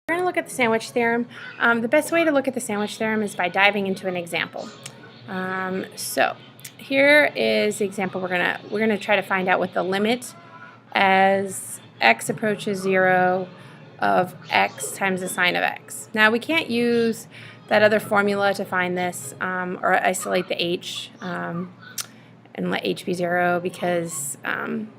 We're going to look at the sandwich theorem. The best way to look at the sandwich theorem is by diving into an example. So here is the example. We're gonna try to find out what the limit as x approaches 0 of x times the sine of x. Now we can't use that other formula to find this or isolate the h and let h be 0 because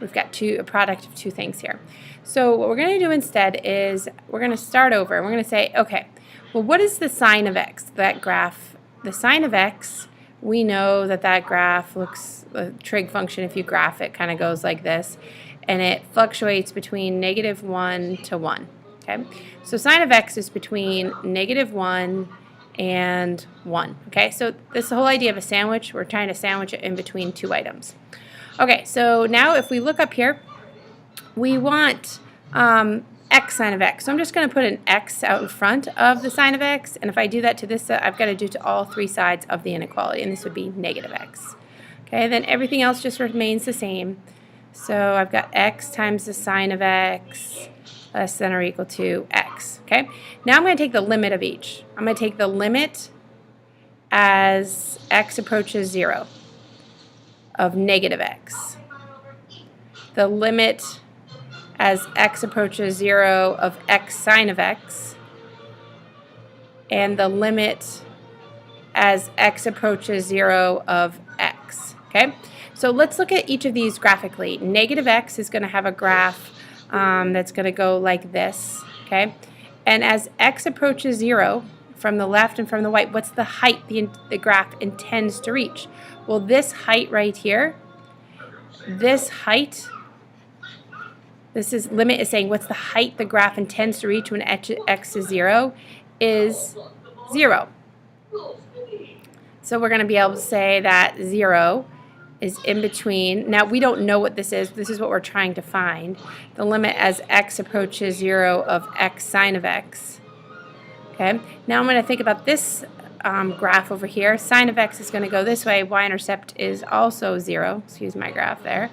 we've got a product of two things here. So what we're going to do instead is we're going to start over and we're going to say, okay, well, what is the sine of x, that graph? The sine of x, we know that graph looks, a trig function, if you graph it, kind of goes like this, and it fluctuates between -1 to 1. Okay, so sine of x is between -1 and 1. Okay, so this is the whole idea of a sandwich. We're trying to sandwich it in between two items. Okay, so now if we look up here, we want x sine of x. So I'm just going to put an x out in front of the sine of x, and if I do that to this, I've got to do to all three sides of the inequality, and this would be -x. Okay, then everything else just remains the same. So I've got x times the sine of x less than or equal to x. Okay, now I'm going to take the limit of each. I'm going to take the limit as x approaches 0 of -x. The limit as x approaches 0 of x sine of x, and the limit as x approaches 0 of x. Okay, so let's look at each of these graphically. -x is going to have a graph that's going to go like this. Okay, and as x approaches 0 from the left and from the right, what's the height the graph intends to reach? Well, this height right here, this limit is saying what's the height the graph intends to reach when x is 0 is 0. So we're going to be able to say that 0 is in between. Now we don't know what this is. This is what we're trying to find. The limit as x approaches 0 of x sine of x. Okay. Now I'm going to think about this graph over here. Sine of x is going to go this way. Y-intercept is also 0. Excuse my graph there.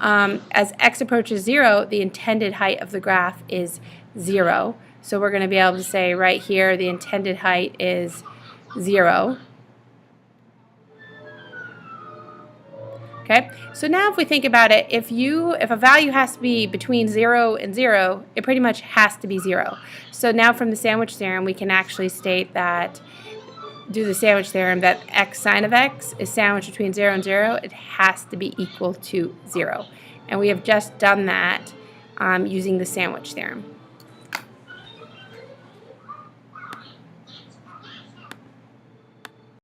As x approaches 0, the intended height of the graph is 0. So we're going to be able to say right here the intended height is 0. Okay, so now if we think about it, if a value has to be between 0 and 0, it pretty much has to be 0. So now from the sandwich theorem, we can actually state that, do the sandwich theorem, that x sine of x is sandwiched between 0 and 0. It has to be equal to 0. And we have just done that using the sandwich theorem.